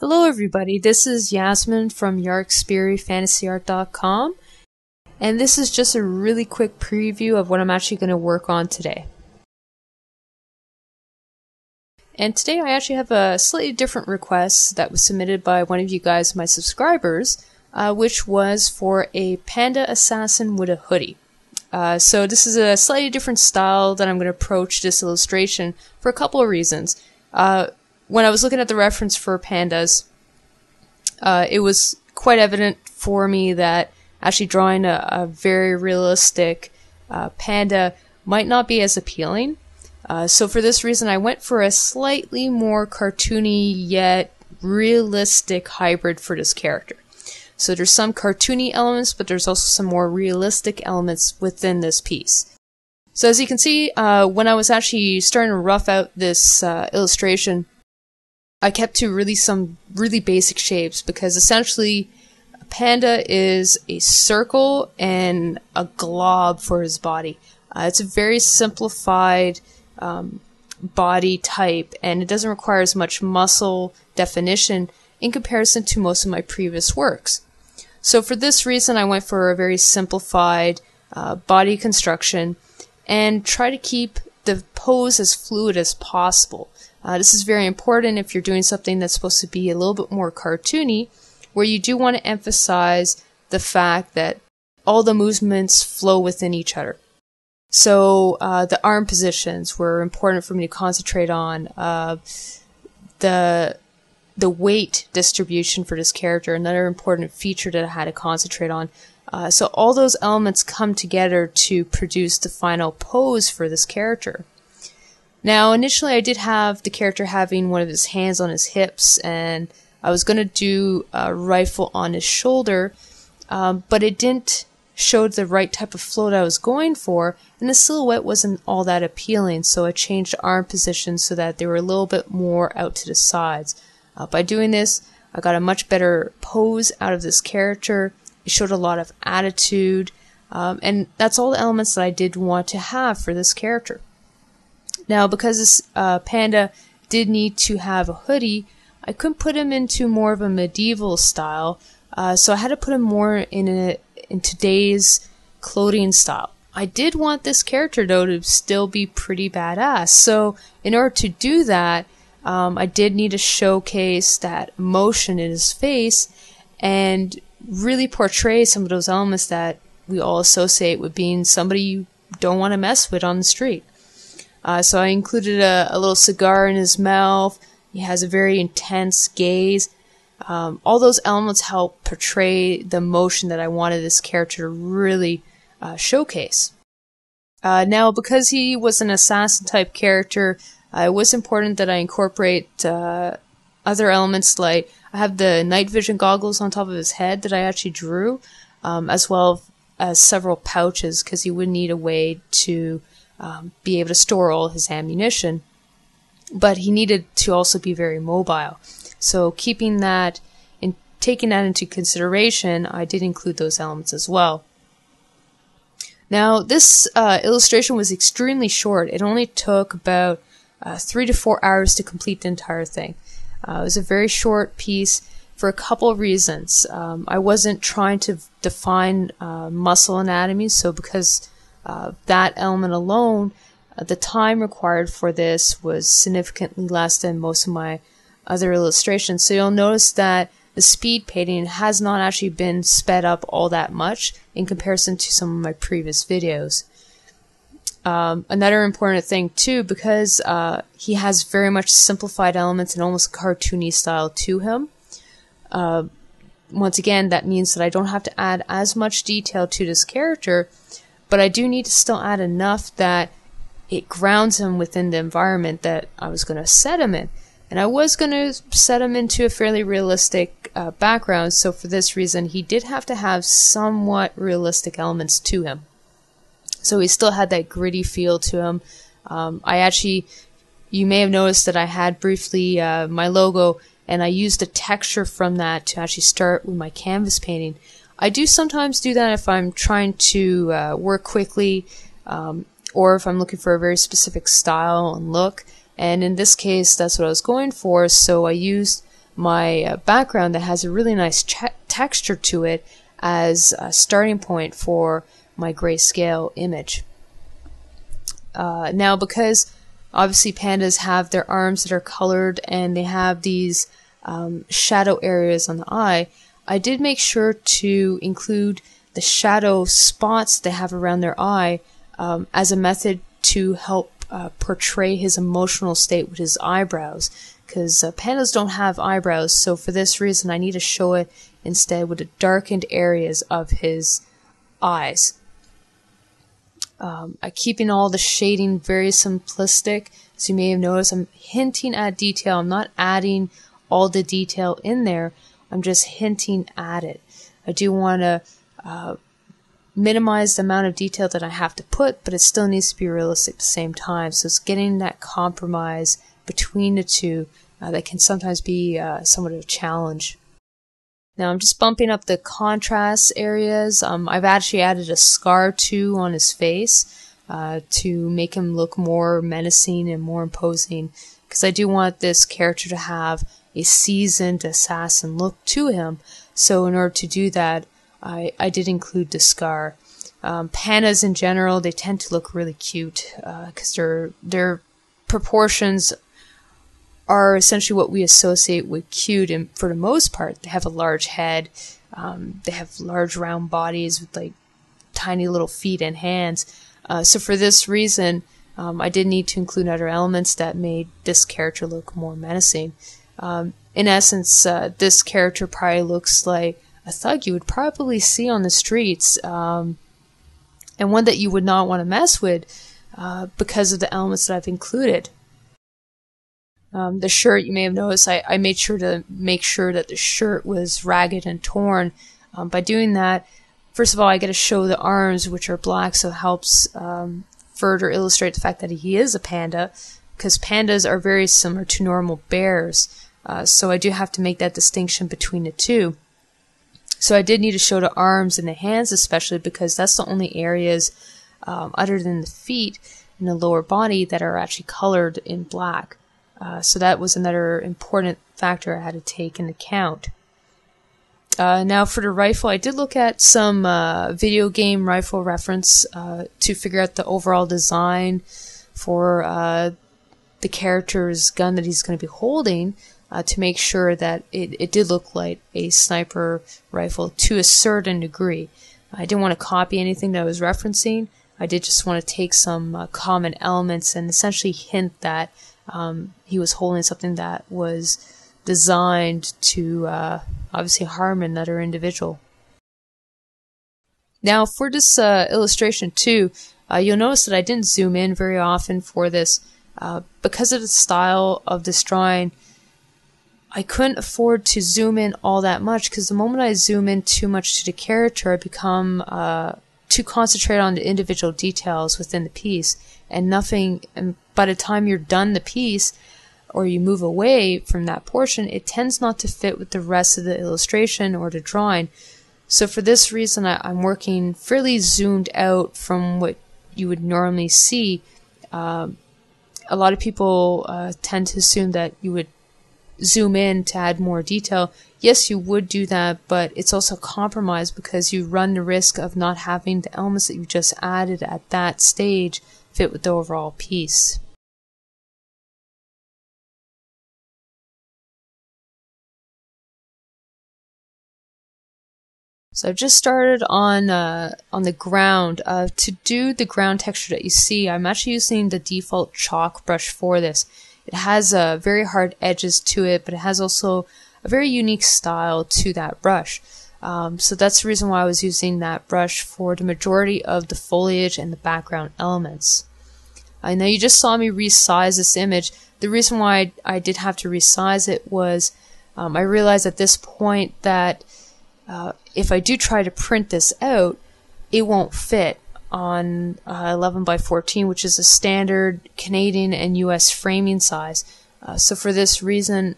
Hello everybody, this is Yasmin from Yarkspiri fantasyart.com, and this is just a really quick preview of what I'm actually going to work on today. And today I actually have a slightly different request that was submitted by one of you guys, my subscribers, which was for a panda assassin with a hoodie. So this is a slightly different style that I'm going to approach this illustration for a couple of reasons. When I was looking at the reference for pandas, it was quite evident for me that actually drawing a very realistic panda might not be as appealing. So for this reason, I went for a slightly more cartoony yet realistic hybrid for this character. So there's some cartoony elements, but there's also some more realistic elements within this piece. So as you can see, when I was actually starting to rough out this illustration, I kept to some really basic shapes because essentially a panda is a circle and a glob for his body. It's a very simplified body type, and it doesn't require as much muscle definition in comparison to most of my previous works. So for this reason, I went for a very simplified body construction and try to keep the pose as fluid as possible. This is very important if you're doing something that's supposed to be a little bit more cartoony, where you do want to emphasize the fact that all the movements flow within each other. So the arm positions were important for me to concentrate on. The weight distribution for this character, another important feature that I had to concentrate on. So all those elements come together to produce the final pose for this character. Now, initially I did have the character having one of his hands on his hips, and I was going to do a rifle on his shoulder, but it didn't show the right type of flow that I was going for, and the silhouette wasn't all that appealing, so I changed the arm position so that they were a little bit more out to the sides. By doing this, I got a much better pose out of this character. It showed a lot of attitude, and that's all the elements that I did want to have for this character. Now, because this panda did need to have a hoodie, I couldn't put him into more of a medieval style, so I had to put him more in today's clothing style. I did want this character, though, to still be pretty badass, so in order to do that, I did need to showcase that emotion in his face and really portray some of those elements that we all associate with being somebody you don't want to mess with on the street. So I included a little cigar in his mouth. He has a very intense gaze. All those elements help portray the emotion that I wanted this character to really showcase. Now, because he was an assassin type character, it was important that I incorporate other elements, like I have the night vision goggles on top of his head that I actually drew, as well as several pouches, because he would need a way to be able to store all his ammunition, but he needed to also be very mobile. So keeping that and taking that into consideration, I did include those elements as well. Now, this illustration was extremely short. It only took about 3 to 4 hours to complete the entire thing. It was a very short piece for a couple of reasons. I wasn't trying to define muscle anatomy, so because that element alone, the time required for this was significantly less than most of my other illustrations. So you'll notice that the speed painting has not actually been sped up all that much in comparison to some of my previous videos. Another important thing too, because he has very much simplified elements and almost cartoony style to him. Once again, that means that I don't have to add as much detail to this character, but I do need to still add enough that it grounds him within the environment that I was going to set him in. And I was going to set him into a fairly realistic background, so for this reason he did have to have somewhat realistic elements to him. So he still had that gritty feel to him. You may have noticed that I had briefly my logo, and I used the texture from that to actually start with my canvas painting. I do sometimes do that if I'm trying to work quickly, or if I'm looking for a very specific style and look. And in this case, that's what I was going for, so I used my background that has a really nice texture to it as a starting point for my grayscale image. Now, because obviously pandas have their arms that are colored and they have these shadow areas on the eye, I did make sure to include the shadow spots they have around their eye as a method to help portray his emotional state with his eyebrows, because pandas don't have eyebrows, so for this reason I need to show it instead with the darkened areas of his eyes. I'm keeping all the shading very simplistic, so you may have noticed I'm hinting at detail. I'm not adding all the detail in there, I'm just hinting at it. I do want to minimize the amount of detail that I have to put, but it still needs to be realistic at the same time. So it's getting that compromise between the two that can sometimes be somewhat of a challenge. Now I'm just bumping up the contrast areas. I've actually added a scar too on his face to make him look more menacing and more imposing, because I do want this character to have a seasoned assassin look to him. So in order to do that, I did include the scar. Pandas in general, they tend to look really cute because their proportions are essentially what we associate with cute, and for the most part they have a large head, they have large round bodies with like tiny little feet and hands. So for this reason, I did need to include other elements that made this character look more menacing. In essence, this character probably looks like a thug you would probably see on the streets, and one that you would not want to mess with because of the elements that I've included. The shirt, you may have noticed, I made sure to make sure that the shirt was ragged and torn. By doing that, first of all, I get to show the arms, which are black, so it helps further illustrate the fact that he is a panda, because pandas are very similar to normal bears. So I do have to make that distinction between the two. So I did need to show the arms and the hands, especially because that's the only areas other than the feet and the lower body that are actually colored in black. So that was another important factor I had to take into account. Now for the rifle, I did look at some video game rifle reference to figure out the overall design for the character's gun that he's going to be holding, to make sure that it did look like a sniper rifle to a certain degree. I didn't want to copy anything that I was referencing. I did just want to take some common elements and essentially hint that he was holding something that was designed to obviously harm another individual. Now for this illustration too, you'll notice that I didn't zoom in very often for this. Because of the style of this drawing, I couldn't afford to zoom in all that much, because the moment I zoom in too much to the character, I become too concentrated on the individual details within the piece, and by the time you're done the piece, or you move away from that portion, it tends not to fit with the rest of the illustration or the drawing. So for this reason, I'm working fairly zoomed out from what you would normally see. A lot of people tend to assume that you would zoom in to add more detail. Yes, you would do that, but it's also a compromise because you run the risk of not having the elements that you just added at that stage fit with the overall piece. So I've just started on the ground. To do the ground texture that you see, I'm actually using the default chalk brush for this. It has very hard edges to it, but it has also a very unique style to that brush. So that's the reason why I was using that brush for the majority of the foliage and the background elements. Now you just saw me resize this image. The reason why I did have to resize it was I realized at this point that if I do try to print this out, it won't fit on 11 by 14, which is a standard Canadian and US framing size. So for this reason,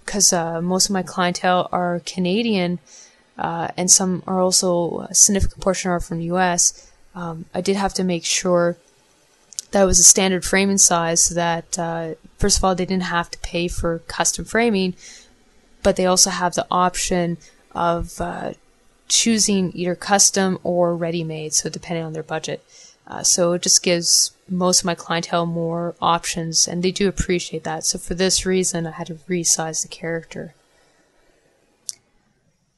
because most of my clientele are Canadian and some are also, a significant portion are from the US, I did have to make sure that it was a standard framing size so that, first of all, they didn't have to pay for custom framing, but they also have the option of choosing either custom or ready-made, so depending on their budget. So it just gives most of my clientele more options, and they do appreciate that. So for this reason, I had to resize the character.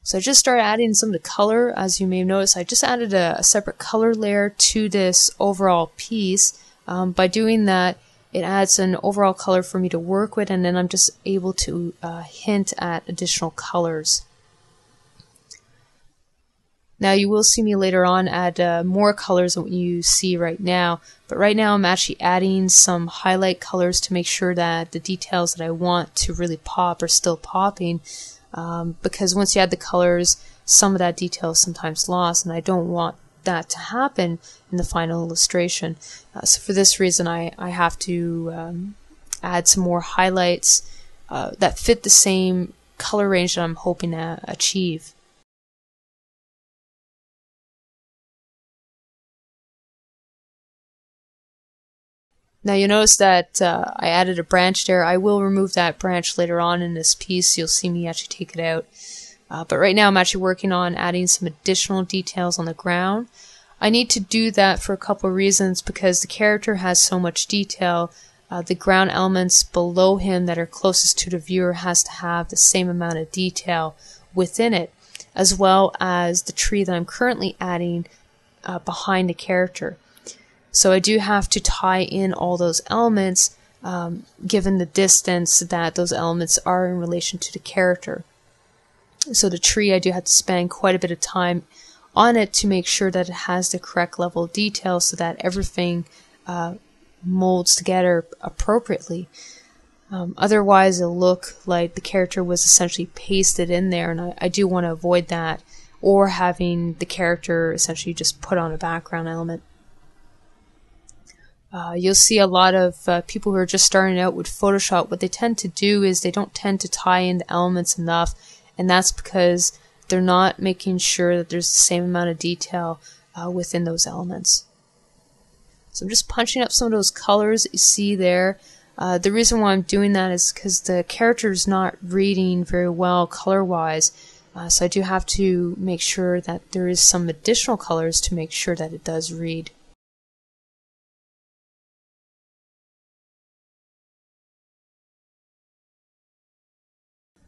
So I just started adding some of the color. As you may have noticed, I just added a separate color layer to this overall piece. By doing that, it adds an overall color for me to work with, and then I'm just able to hint at additional colors. Now you will see me later on add more colors than what you see right now, but right now I'm actually adding some highlight colors to make sure that the details that I want to really pop are still popping, because once you add the colors, some of that detail is sometimes lost, and I don't want that to happen in the final illustration. So for this reason I have to add some more highlights that fit the same color range that I'm hoping to achieve. Now you notice that I added a branch there. I will remove that branch later on in this piece. You'll see me actually take it out. But right now I'm actually working on adding some additional details on the ground. I need to do that for a couple of reasons, because the character has so much detail. The ground elements below him that are closest to the viewer has to have the same amount of detail within it, as well as the tree that I'm currently adding behind the character. So I do have to tie in all those elements given the distance that those elements are in relation to the character. So the tree, I do have to spend quite a bit of time on it to make sure that it has the correct level of detail so that everything molds together appropriately. Otherwise it'll look like the character was essentially pasted in there, and I do want to avoid that, or having the character essentially just put on a background element. You'll see a lot of people who are just starting out with Photoshop, what they tend to do is they don't tend to tie in the elements enough, and that's because they're not making sure that there's the same amount of detail within those elements. So I'm just punching up some of those colors that you see there. The reason why I'm doing that is because the character is not reading very well color-wise, so I do have to make sure that there is some additional colors to make sure that it does read.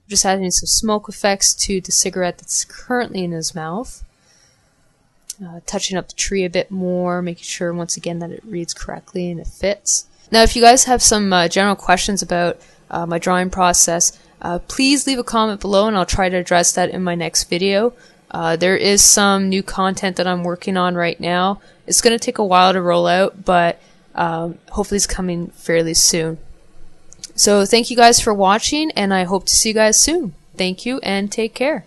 Just adding some smoke effects to the cigarette that's currently in his mouth. Touching up the tree a bit more, making sure once again that it reads correctly and it fits. Now if you guys have some general questions about my drawing process, please leave a comment below and I'll try to address that in my next video. There is some new content that I'm working on right now. It's going to take a while to roll out, but hopefully it's coming fairly soon. So thank you guys for watching, and I hope to see you guys soon. Thank you and take care.